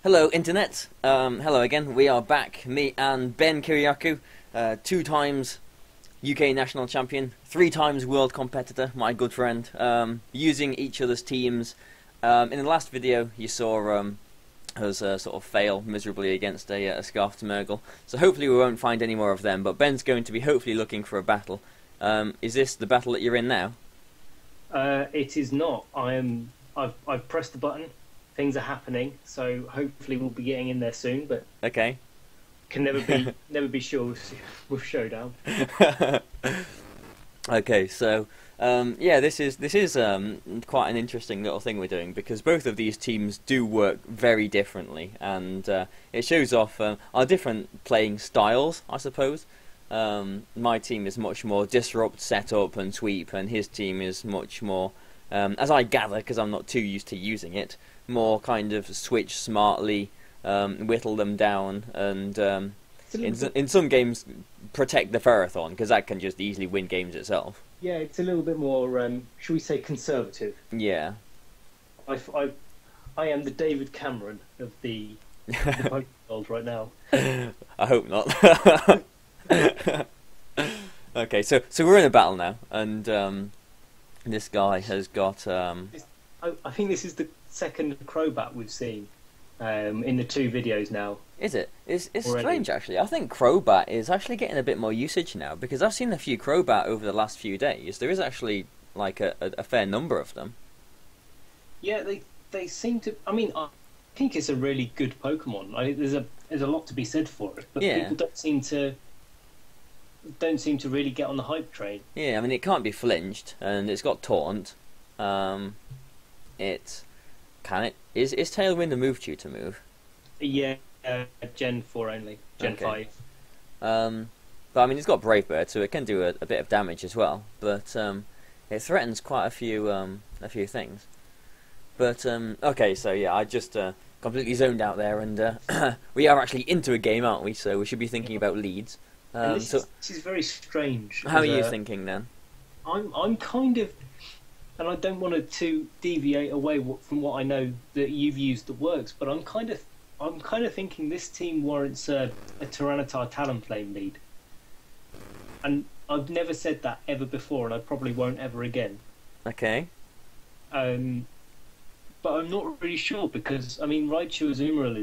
Hello, Internet. Hello again. We are back. Me and Ben Kyriakou, 2 times UK national champion, 3 times world competitor, my good friend, using each other's teams. In the last video, you saw us sort of fail miserably against a Scarfed Murgle. So hopefully we won't find any more of them, but Ben's going to be hopefully looking for a battle. Is this the battle that you're in now? It is not. I've pressed the button. Things are happening, so hopefully we'll be getting in there soon. But Okay. can never be sure with Showdown. Okay, so yeah, this is quite an interesting little thing we're doing because both of these teams do work very differently, and it shows off our different playing styles, I suppose. My team is much more disrupt, set up, and sweep, and his team is much more, as I gather, because I'm not too used to using it, more kind of switch smartly, whittle them down, and in some games protect the Ferrothorn, because that can just easily win games itself. Yeah, it's a little bit more, shall we say, conservative. Yeah. I am the David Cameron of the Pokemon world right now. I hope not. Okay, so we're in a battle now, and this guy has got. I think this is the second Crobat we've seen in the 2 videos now. Is it? It's Already. strange, actually. I think Crobat is actually getting a bit more usage now, because I've seen a few Crobat over the last few days. There is actually like a fair number of them. Yeah, they seem to. I mean, I think it's a really good Pokemon. There's a lot to be said for it, but Yeah. people don't seem to really get on the hype train. Yeah, I mean, it can't be flinched, and it's got Taunt. Is Tailwind a move tutor move? Yeah, Gen 4 only, Gen Okay. 5. But I mean, it's got Brave Bird, so it can do a bit of damage as well. But it threatens quite a few things. But okay, so yeah, I just completely zoned out there, and we are actually into a game, aren't we? So we should be thinking about leads. And this is very strange. How are you thinking then? I'm kind of, and I don't want to deviate away from what I know that you've used that works, but I'm kind of thinking this team warrants a Tyranitar Talonflame lead. And I've never said that ever before, and I probably won't ever again. Okay. But I'm not really sure because I mean Raichu Azumarill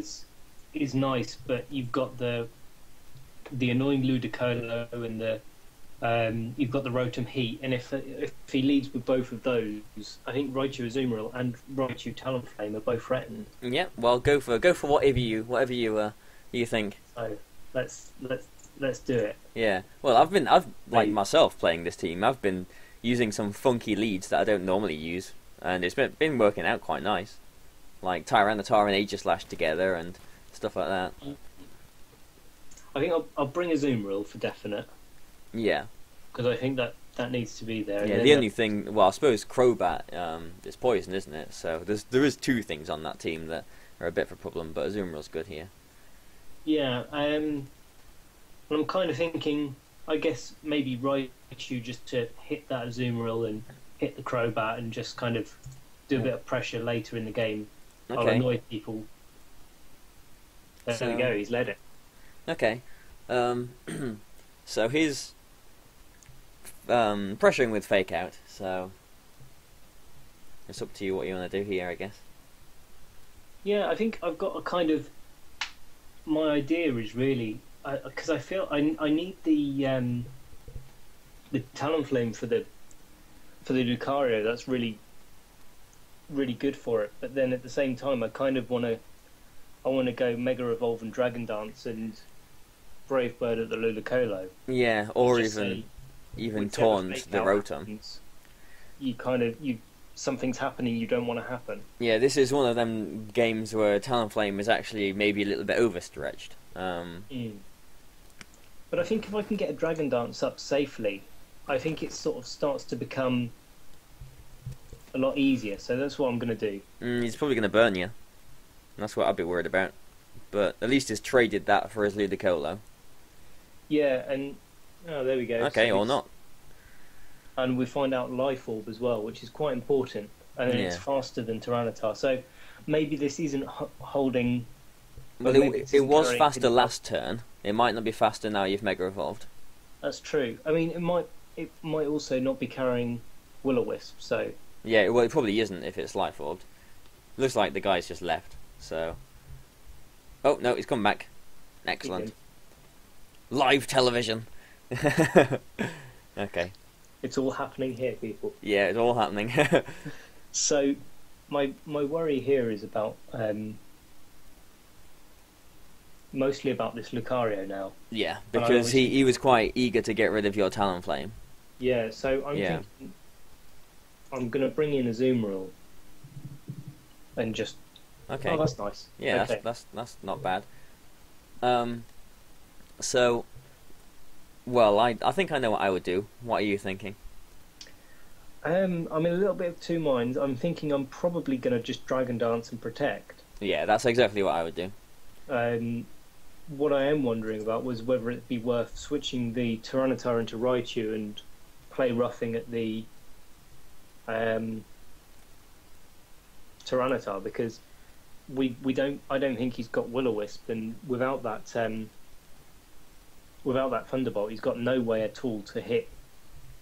is nice, but you've got the annoying Ludicolo and you've got the Rotom Heat, and if he leads with both of those, I think Raichu Azumarill and Raichu Talonflame are both threatened. Yeah. Well, go for whatever you think. So let's do it. Yeah. Well, I've like myself playing this team. I've been using some funky leads that I don't normally use, and it's been working out quite nice, like Tyranitar and Aegislash together and stuff like that. I think I'll bring Azumarill for definite Yeah. because I think that needs to be there. Yeah. And The then only thing, well, I suppose Crobat is poison, isn't it? So there is 2 things on that team that are a bit of a problem, but Azumarill's good here. Yeah, and I'm kind of thinking, I guess maybe Raichu just to hit that Azumarill and hit the Crobat and just kind of do a bit of pressure later in the game. I'll Okay. annoy people. There we go, he's led it. Okay. So he's pressuring with Fake Out, so it's up to you what you want to do here, I guess. Yeah, I think I've got a kind of... My idea is really... Because I feel I need the Talonflame for the Lucario. That's really good for it. But then at the same time, I kind of want to go Mega Evolve and Dragon Dance and Brave Bird at the Ludicolo. Yeah, or Just even whichever Taunt Fake the Out Rotom. happens, something's happening you don't want to happen. Yeah, this is one of them games where Talonflame is actually maybe a little bit overstretched. But I think if I can get a Dragon Dance up safely, I think it sort of starts to become a lot easier. So that's what I'm going to do. He's probably going to burn you. That's what I'd be worried about. But at least he's traded that for his Ludicolo. Yeah, and oh, there we go. Okay, So or not. And we find out Life Orb as well, which is quite important. And then it's Yeah. faster than Tyranitar. So maybe this isn't holding Well, But maybe it was carrying faster hidden last turn. It might not be faster now you've Mega Evolved. That's true. I mean, it might also not be carrying Will-O-Wisp, so Yeah, well, it probably isn't if it's Life Orbed. Looks like the guy's just left, so... Oh, no, he's come back. Excellent. Live television! Okay. it's all happening here, people. Yeah, it's all happening. So, my worry here is about mostly about this Lucario now. Yeah, because he was quite eager to get rid of your Talonflame. Yeah, so I'm thinking I'm going to bring in a Azumarill and just... Okay. Oh, that's nice. Yeah, okay. that's not bad. So, well, I think I know what I would do. What are you thinking? I'm in a little bit of two minds. I'm thinking I'm probably going to just Dragon Dance and Protect. Yeah, that's exactly what I would do. What I am wondering about was whether it'd be worth switching the Tyranitar into Raichu and play roughing at the Tyranitar, because I don't think he's got Will-O-Wisp, and without that Thunderbolt, he's got no way at all to hit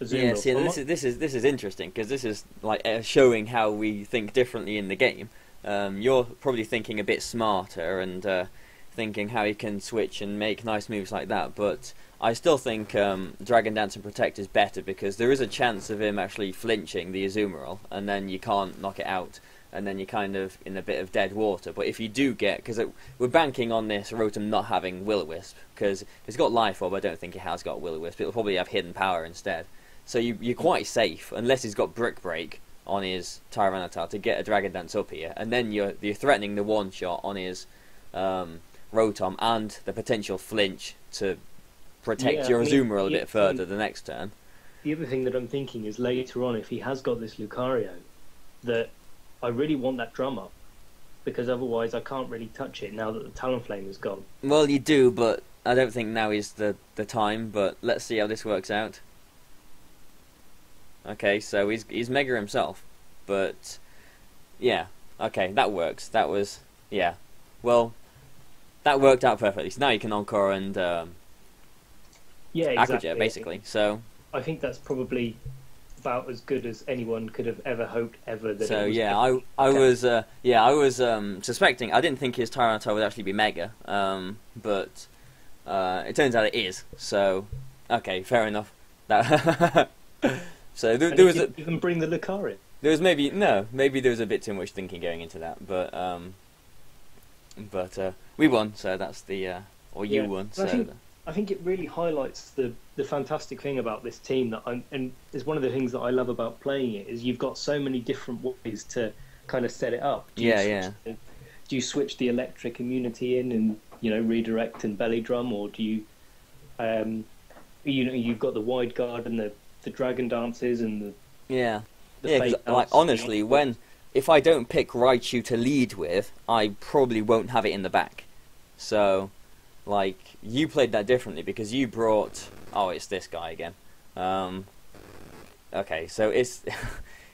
Azumarill. Yeah, see, this is interesting because this is like showing how we think differently in the game. You're probably thinking a bit smarter and thinking how you can switch and make nice moves like that, but I still think Dragon Dance and Protect is better because there is a chance of him actually flinching the Azumarill, and then you can't knock it out, and then you're kind of in a bit of dead water. But if you do get... Because we're banking on this Rotom not having Will-O-Wisp, because it's got Life Orb, I don't think it has got Will-O-Wisp. It'll probably have Hidden Power instead. So you're quite safe, unless he's got Brick Break on his Tyranitar to get a Dragon Dance up here, and then you're threatening the one-shot on his Rotom and the potential flinch to protect your Azumarill a bit further the next turn. The other thing that I'm thinking is later on, if he has got this Lucario, that I really want that drum up, because otherwise I can't really touch it now that the Talonflame is gone. Well, you do, but I don't think now is the time, but let's see how this works out. Okay, so he's Mega himself, but yeah, okay, that works. That was, yeah, well, that worked out perfectly. So now you can Encore and exactly. Aquajet, basically. So I think that's probably about as good as anyone could have ever hoped ever. That so it was yeah, I was suspecting. I didn't think his Tyranitar would actually be Mega, but it turns out it is. So okay, fair enough. That so there was even bring the Lucario. There was maybe there was a bit too much thinking going into that, but we won, so that's the you won. So I think it really highlights the fantastic thing about this team and is one of the things that I love about playing it is you've got so many different ways to kind of set it up. Do you switch the electric immunity in and redirect and belly drum, or do you you've got the wide guard and the dragon dances and the like honestly, if I don't pick Raichu to lead with, I probably won't have it in the back. So, like, you played that differently because you brought... Oh, it's this guy again. Okay, so it's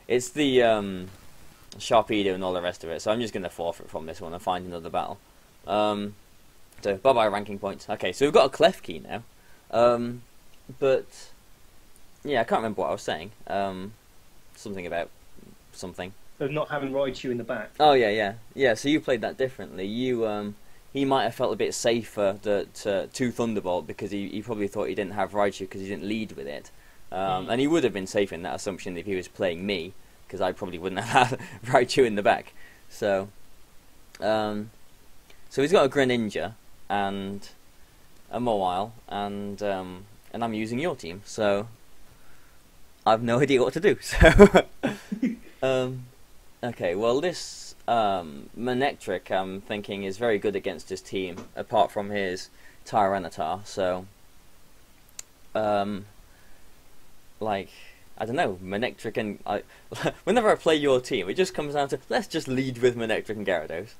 it's the Sharpedo and all the rest of it. So I'm just going to forfeit from this one and find another battle. So, bye-bye ranking points. Okay, so we've got a Klefki now. But, yeah, I can't remember what I was saying. Something about something. Of not having Raichu in the back. Oh, yeah. So you played that differently. He might have felt a bit safer to Thunderbolt because he probably thought he didn't have Raichu because he didn't lead with it. And he would have been safe in that assumption if he was playing me, because I probably wouldn't have had Raichu in the back. So he's got a Greninja and a Mawile, and I'm using your team, so I've no idea what to do. So, okay, well this Manectric I'm thinking is very good against his team, apart from his Tyranitar. So, like, I don't know, Manectric and whenever I play your team, it just comes down to let's just lead with Manectric and Gyarados.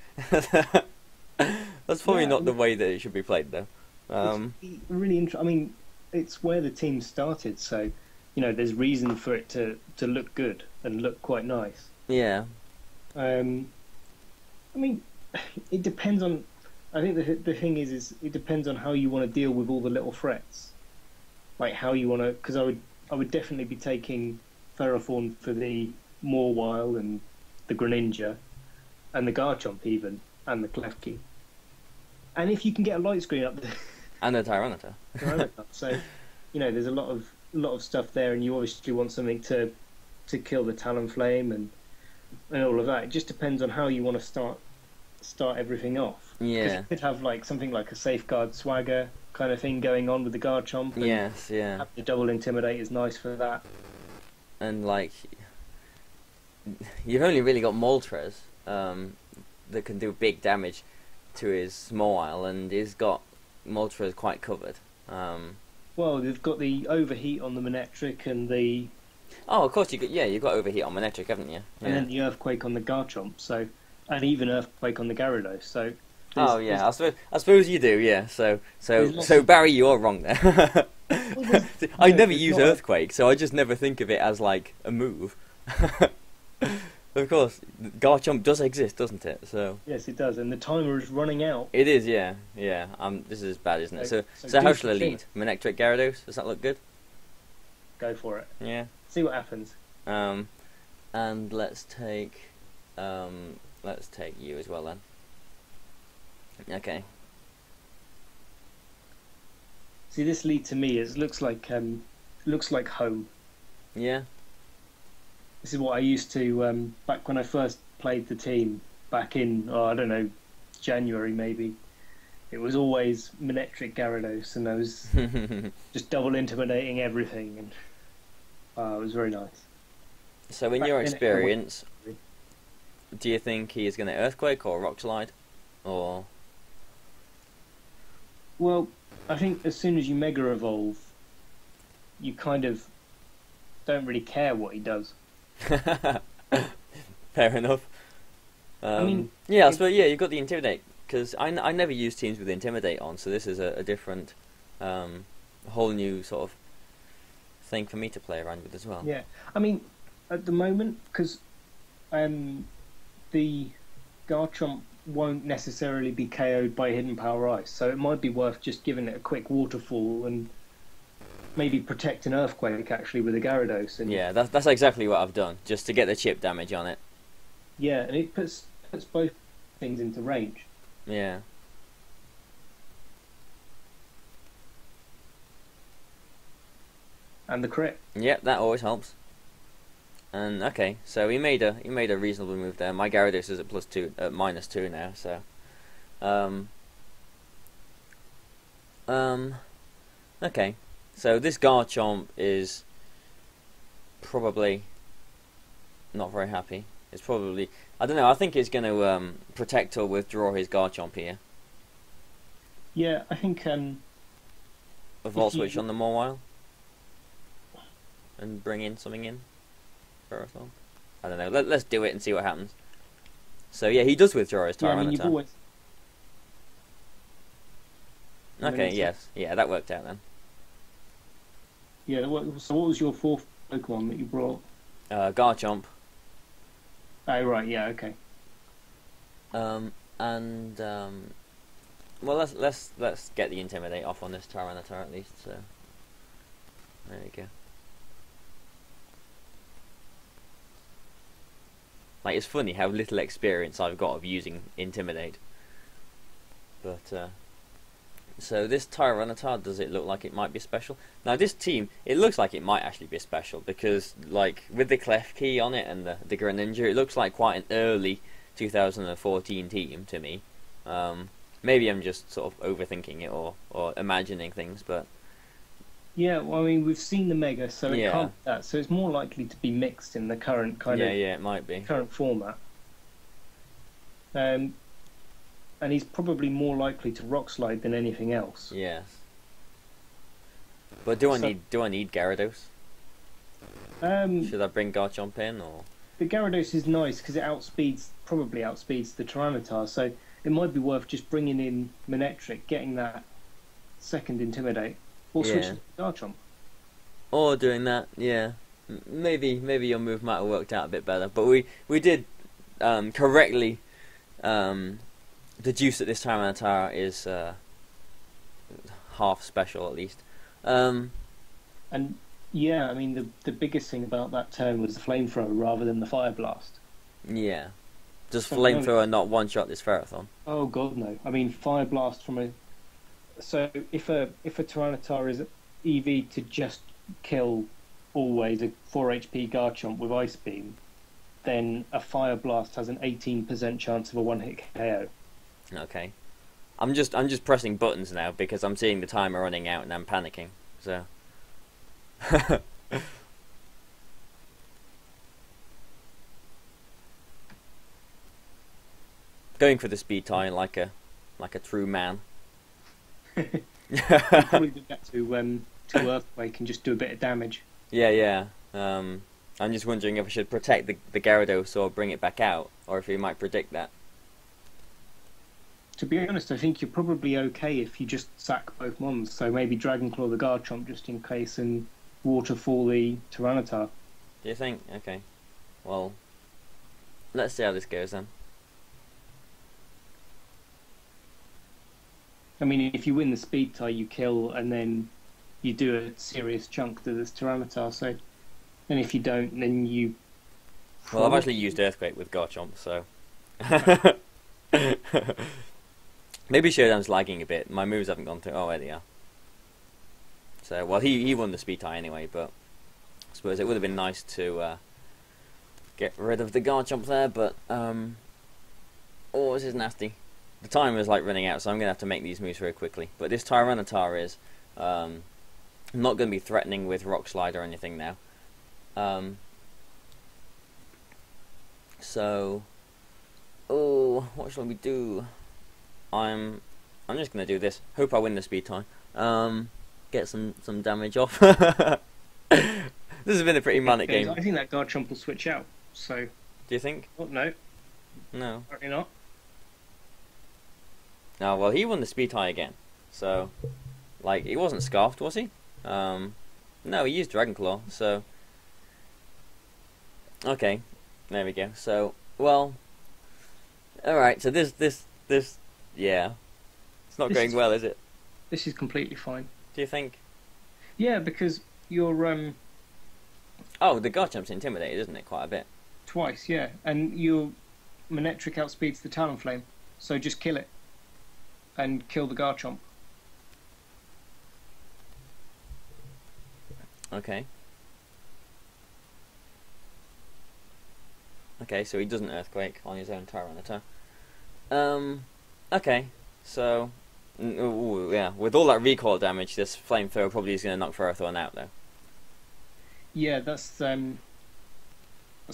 That's probably not the way that it should be played, though. It's really interesting. I mean, it's where the team started, so there's reason for it to look good and look quite nice. Yeah. I mean, it depends on I think the thing is it depends on how you want to deal with all the little threats, like how you want to. Because I would definitely be taking Ferrothorn for the Mawile and the Greninja, and the Garchomp even, and the Klefki. And if you can get a light screen up there, And the Tyranitar. so there's a lot of stuff there, and you obviously want something to kill the Talonflame and all of that. It just depends on how you want to start everything off. Yeah. You could have like something like a Safeguard Swagger kind of thing going on with the Garchomp. Yes, yeah. Have the double Intimidate is nice for that. And like, you've only really got Moltres that can do big damage to his Smawile, and he's got Moltres quite covered. Well, they've got the Overheat on the Manectric and the... Oh, of course, you've got Overheat on Manectric, haven't you? Yeah. And then the Earthquake on the Garchomp, and even Earthquake on the Gyarados, so... Oh, yeah, I suppose you do, yeah. So Barry, you're wrong there. I never use Earthquake, so I just never think of it as, like, a move. Of course, Garchomp does exist, doesn't it? So yes, it does, and the timer is running out. it is, yeah. This is bad, isn't it? So how shall I lead? Manectric Gyarados? Does that look good? Go for it. Yeah. See what happens. And let's take you as well then. Okay. See, this lead to me looks like home. Yeah. This is what I used to back when I first played the team back in I don't know, January maybe. It was always Manectric Gyarados, and I was just double intimidating everything, and it was very nice. So in your experience, do you think he is going to Earthquake or Rock Slide, or? Well, I think as soon as you Mega Evolve, you kind of don't really care what he does. Fair enough. I mean, yeah, I suppose, yeah, you've got the Intimidate, because I never use teams with Intimidate on, so this is a different, whole new sort of thing for me to play around with as well. Yeah, I mean, at the moment, because the Garchomp won't necessarily be KO'd by Hidden Power Ice, so it might be worth just giving it a quick Waterfall and maybe protect an Earthquake actually with a Gyarados. And yeah, that's exactly what I've done, just to get the chip damage on it. Yeah, and it puts both things into range. Yeah. And the crit. Yep, that always helps. And okay, so he made a reasonable move there. My Gyarados is at -2 now, so okay. So this Garchomp is probably not very happy. It's probably, I don't know, I think it's going to protect or withdraw his Garchomp here. Yeah, I think a Volt Switch on the Mawile and bring in something in. I don't know. Let's do it and see what happens. So yeah, he does withdraw his Tyranitar. Okay, yes, yeah, that worked out then. Yeah. So what was your fourth Pokemon that you brought? Garchomp. Oh right, yeah, okay. Well, let's get the Intimidate off on this Tyranitar at least. So there we go. Like, it's funny how little experience I've got of using Intimidate. But, so this Tyranitar, does it look like it might be special? Now this team, it looks like it might actually be special, because, like, with the Klefki on it and the Greninja, it looks like quite an early 2014 team to me. Maybe I'm just sort of overthinking it or imagining things, but... Yeah, well, I mean, we've seen the Mega, so it can't be that. So it's more likely to be mixed in the current it might be current format. And he's probably more likely to Rock Slide than anything else. Yes. But do I need Gyarados? Should I bring Garchomp in, or? The Gyarados is nice because it probably outspeeds the Tyranitar, so it might be worth just bringing in Manectric, getting that second Intimidate. Or switching to Garchomp. Or doing that, yeah. Maybe your move might have worked out a bit better. But we did correctly deduce that this Tyranitar is half special at least. And yeah, I mean the biggest thing about that turn was the flamethrower rather than the fire blast. Yeah. Does So flamethrower not one-shot this Ferrothorn? Oh god, no! I mean fire blast from a. So if a Tyranitar is EV to just kill always a 4 HP Garchomp with Ice Beam, then a fire blast has an 18% chance of a one-hit KO. Okay. I'm just pressing buttons now because I'm seeing the timer running out and I'm panicking. So. Going for the speed tie like a true man. Probably did that to Earthquake and just do a bit of damage. Yeah. I'm just wondering if I should protect the Gyarados or bring it back out, or if he might predict that. To be honest, I think you're probably okay if you just sack both mons. So maybe Dragon Claw the Garchomp just in case and Waterfall the Tyranitar. Do you think? Okay. Well, let's see how this goes then. I mean, if you win the speed tie, you kill, and then you do a serious chunk to this Tyranitar. So, and if you don't, then you. Well, I've actually used Earthquake with Garchomp, so. Maybe Showdown's lagging a bit. My moves haven't gone through. Oh, there they are. So, well, he won the speed tie anyway, but I suppose it would have been nice to get rid of the Garchomp there, but oh, this is nasty. The timer is like running out, so I'm going to have to make these moves very quickly. But this Tyranitar is not going to be threatening with Rock Slide or anything now. So, oh, what shall we do? I'm just going to do this. Hope I win the speed tie. Get some damage off. This has been a pretty manic game. I think that Garchomp will switch out. So. Do you think? Oh, no. No. Apparently not. No, well, he won the speed tie again. So, like, he wasn't scarfed, was he? No, he used Dragon Claw, so. Okay, there we go. So, well, alright, so this, yeah. It's not going well, is it? This is completely fine. Do you think? Yeah, because you're, Oh, the Garchomp's intimidated, isn't it, quite a bit? Twice, yeah. And your Manectric outspeeds the Talonflame, so just kill it. And kill the Garchomp. Okay. Okay, so he doesn't Earthquake on his own Tyranitar. Okay, so. Ooh, yeah, with all that recoil damage, this Flamethrower probably is going to knock Ferrothorn out, though. Yeah, that's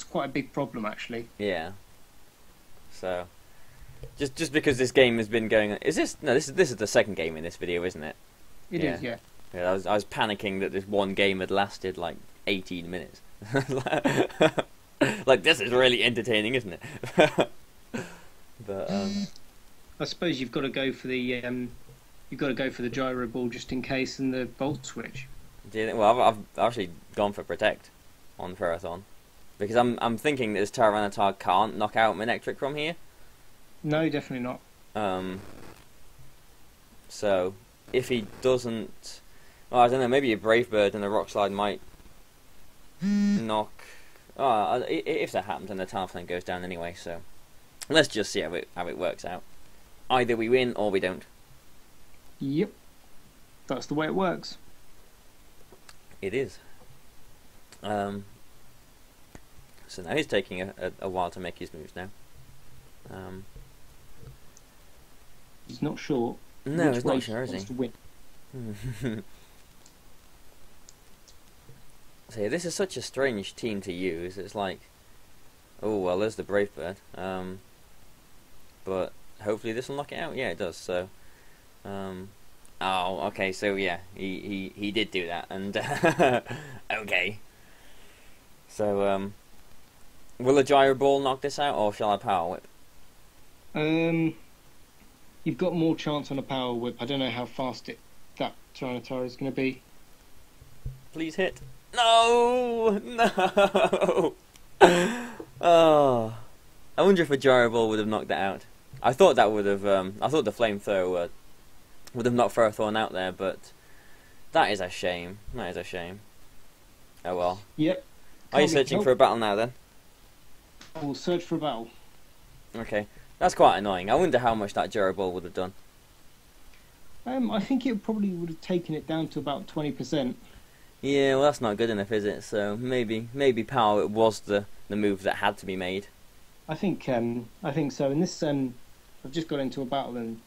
quite a big problem, actually. Yeah. So. Just because this game has been going on, is this no? This is the second game in this video, isn't it? It is, yeah. Yeah, I was panicking that this one game had lasted like 18 minutes. Like this is really entertaining, isn't it? But I suppose you've got to go for the Gyro Ball just in case and the Volt Switch. do you think, well, I've actually gone for Protect on Ferrothorn because I'm thinking that this Tyranitar can't knock out Manectric from here. No, definitely not. So if he doesn't, well, I don't know. Maybe a Brave Bird and a Rock Slide might knock. Oh, if that happens, then the Talonflame goes down anyway. So let's just see how it works out. Either we win or we don't. Yep, that's the way it works. It is. So now he's taking a while to make his moves now. He's not sure. No, which he's way not sure, is wants he? to win. So yeah, this is such a strange team to use. It's like, oh well, there's the Brave Bird. But hopefully this will knock it out. Yeah, it does. So, oh, okay. So yeah, he did do that, and okay. So will a Gyro Ball knock this out, or shall I Power Whip? You've got more chance on a Power Whip. I don't know how fast that Tyranitar is going to be. Please hit. No! No! Oh. I wonder if a Gyro Ball would have knocked that out. I thought that would have. I thought the flamethrower would have knocked Ferrothorn out there, but that is a shame. That is a shame. Oh well. Yep. Are you searching for a battle now then? I will search for a battle. Okay, that's quite annoying. I wonder how much that Durable would have done. I think it probably would have taken it down to about 20%. Yeah, well that's not good enough, is it? So maybe Power was the move that had to be made. I think so. And this I've just got into a battle and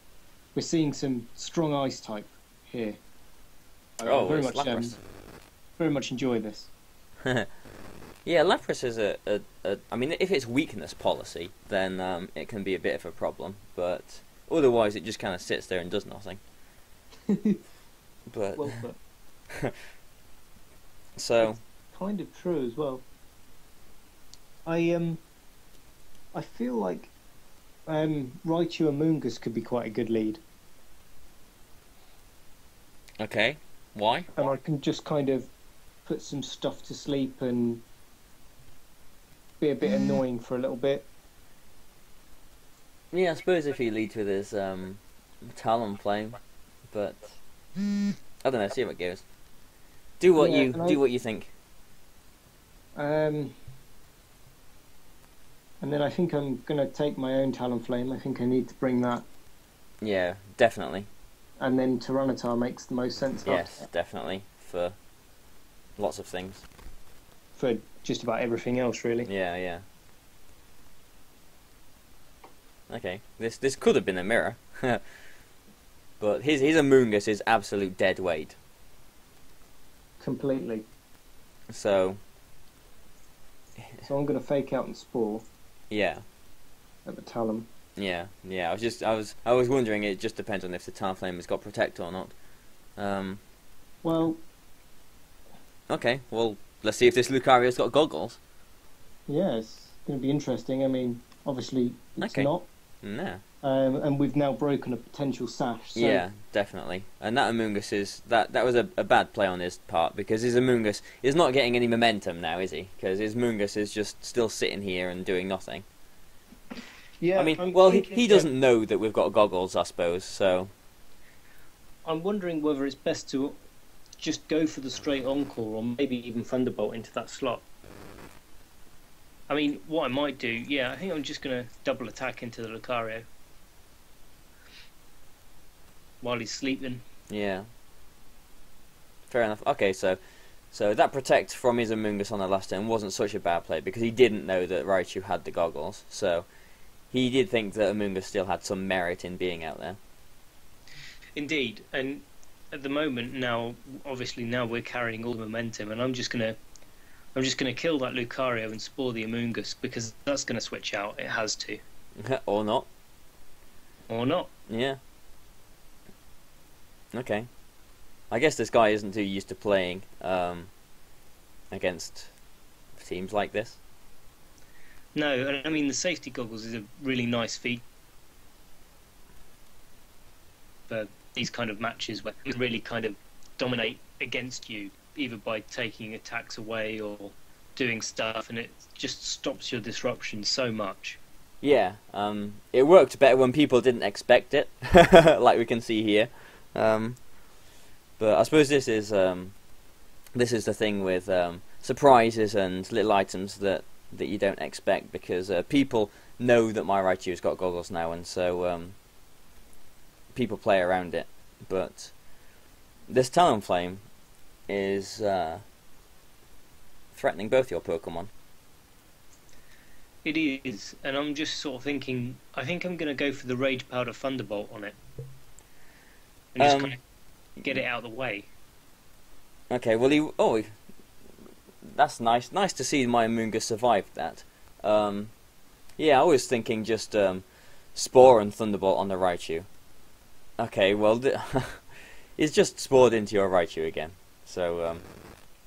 we're seeing some strong ice type here. Oh, very much Lapras. Very much enjoy this. Yeah, Lapras is I mean, if it's weakness policy, then it can be a bit of a problem. But otherwise, it just kind of sits there and does nothing. But well put. So that's kind of true as well. I feel like Raichu and Moongus could be quite a good lead. Okay, why? And I can just kind of put some stuff to sleep and be a bit annoying for a little bit. Yeah, I suppose if he leads with his Talonflame, but I don't know. See how it goes. Do what you think. And then I think I'm gonna take my own Talonflame. I think I need to bring that. Yeah, definitely. And then Tyranitar makes the most sense. Yes, definitely for lots of things. For just about everything else, really. Yeah. Okay, this could have been a mirror, but his Amoonguss is absolute dead weight. Completely. So I'm gonna fake out and Spore. Yeah. At the Talon. Yeah. I was wondering. It just depends on if the Talonflame has got Protect or not. Well. Okay. Well, let's see if this Lucario's got goggles. Yeah, it's going to be interesting. I mean, obviously it's not. No. And we've now broken a potential sash. So yeah, definitely. And that Amoonguss is that was a bad play on his part, because his Amoonguss is not getting any momentum now, is he? Because his Amoonguss is just still sitting here and doing nothing. Yeah. I mean, he doesn't know that we've got goggles, I suppose. So I'm wondering whether it's best to just go for the straight Encore, or maybe even Thunderbolt into that slot. I mean, what I might do, I think I'm just going to double attack into the Lucario while he's sleeping. Yeah. Fair enough. Okay, so that Protect from his Amoonguss on the last turn wasn't such a bad play, because he didn't know that Raichu had the goggles, so he did think that Amoonguss still had some merit in being out there. Indeed, and at the moment now, obviously now we're carrying all the momentum, and I'm just gonna kill that Lucario and Spore the Amoonguss, because that's gonna switch out. It has to. Or not. Or not. Yeah. Okay. I guess this guy isn't too used to playing against teams like this. No, and I mean the safety goggles is a really nice feat for these kind of matches where you really kind of dominate against you, either by taking attacks away or doing stuff, and it just stops your disruption so much. Yeah, it worked better when people didn't expect it, like we can see here. But I suppose this is the thing with surprises and little items that you don't expect, because people know that my Raichu's got goggles now, and so people play around it. But this Talonflame is threatening both your Pokemon. It is, and I'm just sort of thinking, I think I'm going to go for the Rage Powder Thunderbolt on it. And just kind of get it out of the way. Okay, well, that's nice. Nice to see my Amoonguss survive that. I was thinking just Spore and Thunderbolt on the Raichu. Okay, well, it's just spored into your Raichu again. So,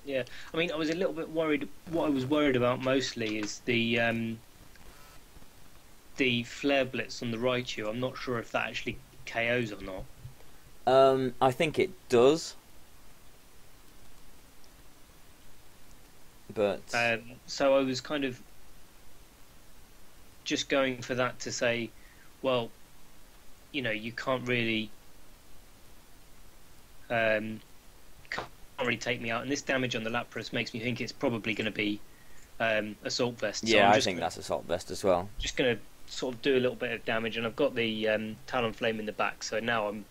yeah, I mean, I was a little bit worried. What I was worried about mostly is the Flare Blitz on the Raichu. I'm not sure if that actually KOs or not. I think it does. But so I was kind of just going for that to say, well, you can't really take me out. And this damage on the Lapras makes me think it's probably going to be Assault Vest. So Yeah, I think that's Assault Vest as well. Just going to sort of do a little bit of damage, and I've got the Talonflame in the back, so now I'm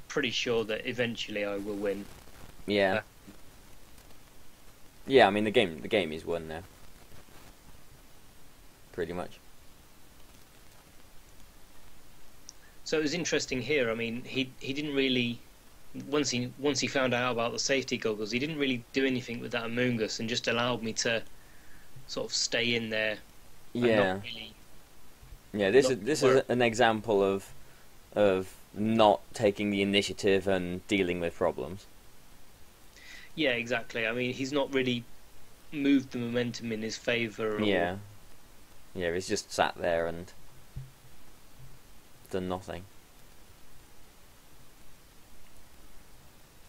pretty sure that eventually I will win. Yeah. Yeah, I mean the game is won now. Pretty much. So it was interesting here. I mean, he didn't really, once he found out about the safety goggles, he didn't really do anything with that Amoonguss and just allowed me to sort of stay in there. Yeah. Not really, Yeah, this is an example of not taking the initiative and dealing with problems. Yeah, exactly. I mean, he's not really moved the momentum in his favour. Yeah. Yeah, he's just sat there and done nothing.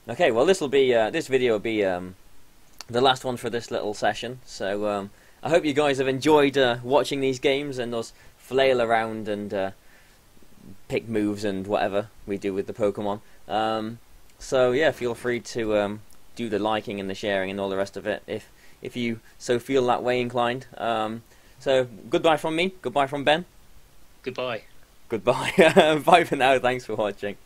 Okay, well this video will be the last one for this little session. So I hope you guys have enjoyed watching these games and us flail around and pick moves and whatever we do with the Pokemon. So yeah, feel free to do the liking and the sharing and all the rest of it if you so feel that way inclined. So goodbye from me, goodbye from Ben. Goodbye. Goodbye. Bye for now, thanks for watching.